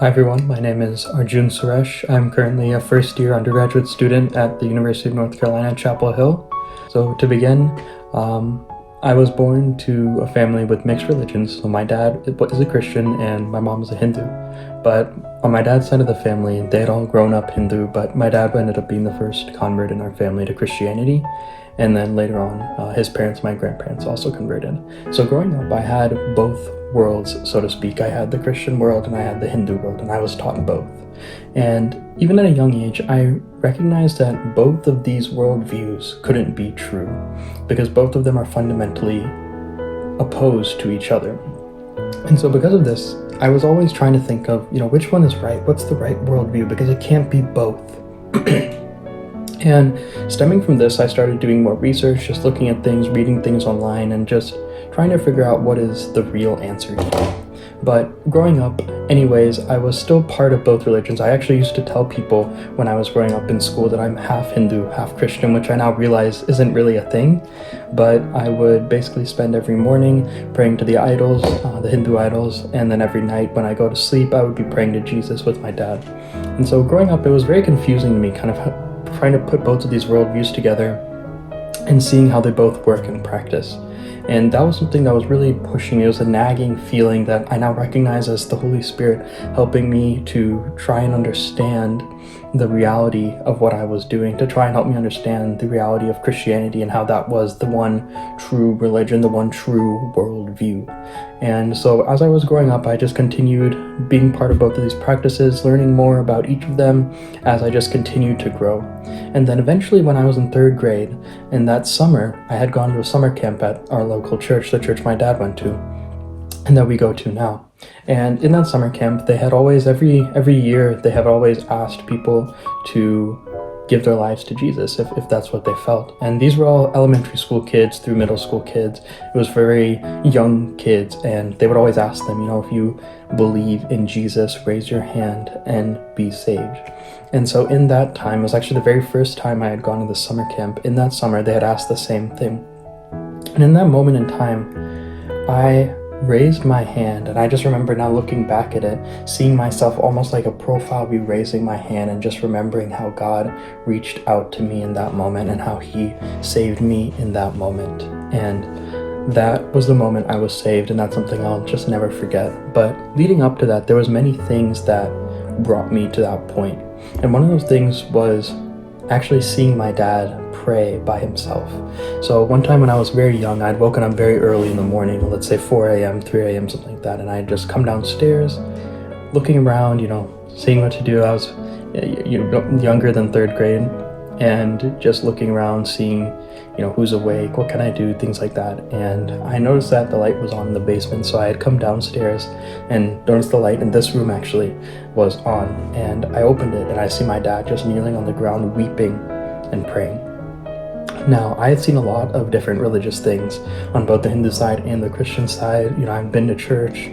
Hi everyone, my name is Arjun Suresh. I'm currently a first year undergraduate student at the University of North Carolina, Chapel Hill. So to begin, I was born to a family with mixed religions. So my dad is a Christian and my mom is a Hindu. But on my dad's side of the family, they had all grown up Hindu, but my dad ended up being the first convert in our family to Christianity. And then later on, his parents, my grandparents, also converted. So growing up, I had both worlds, so to speak. I had the Christian world and I had the Hindu world, and I was taught both. And even at a young age, I recognized that both of these worldviews couldn't be true because both of them are fundamentally opposed to each other. And so because of this, I was always trying to think of, which one is right? What's the right worldview? Because it can't be both. And stemming from this, I started doing more research, just looking at things, reading things online, and just trying to figure out what is the real answer here. But growing up, anyways, I was still part of both religions. I actually used to tell people when I was growing up in school that I'm half Hindu, half Christian, which I now realize isn't really a thing. But I would basically spend every morning praying to the idols, the Hindu idols, and then every night when I go to sleep, I would be praying to Jesus with my dad. And so growing up, it was very confusing to me, kind of trying to put both of these worldviews together and seeing how they both work in practice. And that was something that was really pushing me. It was a nagging feeling that I now recognize as the Holy Spirit helping me to try and understand the reality of what I was doing, to try and help me understand the reality of Christianity and how that was the one true religion, the one true worldview. And so as I was growing up, I just continued being part of both of these practices, learning more about each of them as I just continued to grow. And then eventually when I was in third grade, in that summer, I had gone to a summer camp at our local church, the church my dad went to, and that we go to now. And in that summer camp, they had always, every year, they have always asked people to give their lives to Jesus if that's what they felt. And these were all elementary school kids through middle school kids. It was very young kids, and they would always ask them, if you believe in Jesus, raise your hand and be saved. And so in that time, it was actually the very first time I had gone to the summer camp. In that summer, they had asked the same thing. And in that moment in time, I raised my hand, and I just remember now looking back at it, seeing myself almost like a profile view, raising my hand and just remembering how God reached out to me in that moment and how he saved me in that moment. And that was the moment I was saved, and that's something I'll just never forget. But leading up to that, there was many things that brought me to that point. And one of those things was actually seeing my dad pray by himself. So one time when I was very young, I'd woken up very early in the morning, let's say 4 a.m., 3 a.m., something like that, and I'd just come downstairs, looking around, seeing what to do. I was younger than third grade, and just looking around, seeing, who's awake, what can I do, things like that. And I noticed that the light was on in the basement, so I had come downstairs and noticed the light in this room actually was on, and I opened it and I see my dad just kneeling on the ground, weeping and praying. Now, I had seen a lot of different religious things on both the Hindu side and the Christian side. I'd been to church,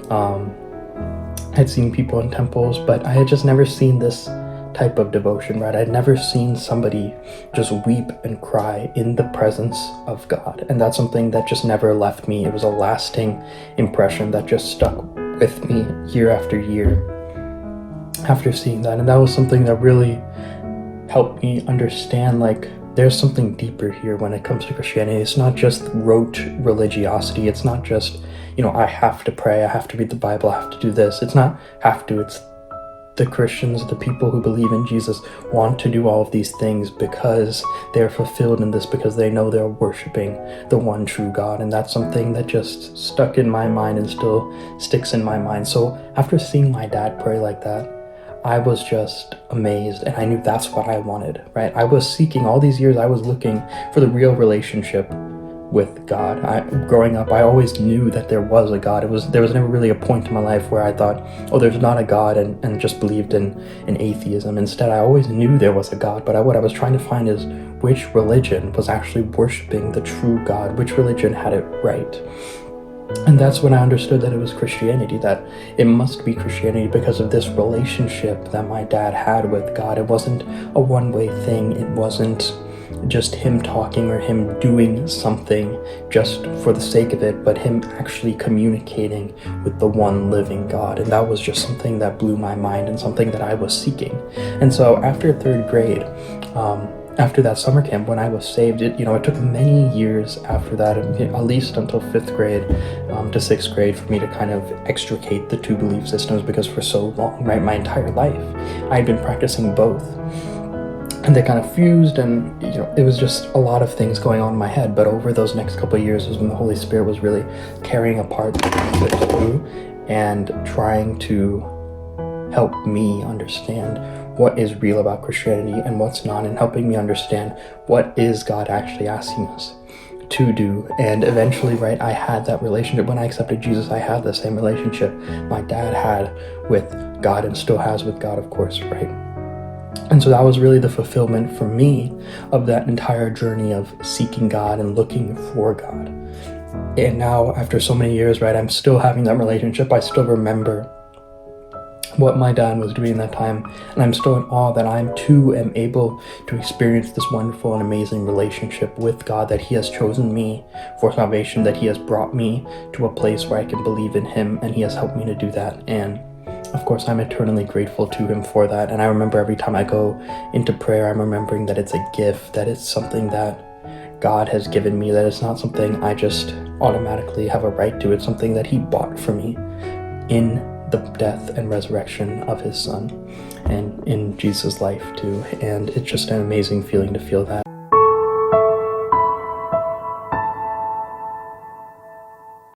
I'd seen people in temples, but I had just never seen this type of devotion, right? I'd never seen somebody just weep and cry in the presence of God. And that's something that just never left me. It was a lasting impression that just stuck with me year after year after seeing that. And that was something that really helped me understand, there's something deeper here when it comes to Christianity. It's not just rote religiosity. It's not just, I have to pray, I have to read the Bible, I have to do this. It's not have to, it's the Christians, the people who believe in Jesus, want to do all of these things because they're fulfilled in this, because they know they're worshiping the one true God. And that's something that just stuck in my mind and still sticks in my mind. So after seeing my dad pray like that, I was just amazed, and I knew that's what I wanted, right? I was seeking all these years, I was looking for the real relationship with God. Growing up, I always knew that there was a God. There was never really a point in my life where I thought, oh, there's not a God, and just believed in atheism. Instead, I always knew there was a God, but what I was trying to find is which religion was actually worshiping the true God, which religion had it right. And that's when I understood that it was Christianity, that it must be Christianity because of this relationship that my dad had with God. It wasn't a one-way thing. It wasn't just him talking or him doing something just for the sake of it, but him actually communicating with the one living God. And that was just something that blew my mind and something that I was seeking. And so after third grade, after that summer camp, when I was saved, it took many years after that, at least until fifth grade to sixth grade, for me to kind of extricate the two belief systems, because for so long, right, my entire life, I had been practicing both. And they kind of fused, and it was just a lot of things going on in my head. But over those next couple of years was when the Holy Spirit was really tearing apart the two and trying to help me understand what is real about Christianity and what's not, and helping me understand what is God actually asking us to do. And eventually, right, I had that relationship. When I accepted Jesus, I had the same relationship my dad had with God and still has with God, of course, right? And so that was really the fulfillment for me of that entire journey of seeking God and looking for God. And now, after so many years, right, I'm still having that relationship. I still remember what my dad was doing that time, and I'm still in awe that I too am able to experience this wonderful and amazing relationship with God, that he has chosen me for salvation, that he has brought me to a place where I can believe in him, and he has helped me to do that. And of course, I'm eternally grateful to him for that. And I remember every time I go into prayer, I'm remembering that it's a gift, that it's something that God has given me, that it's not something I just automatically have a right to. It's something that he bought for me in the death and resurrection of his son, and in Jesus' life too. And it's just an amazing feeling to feel that.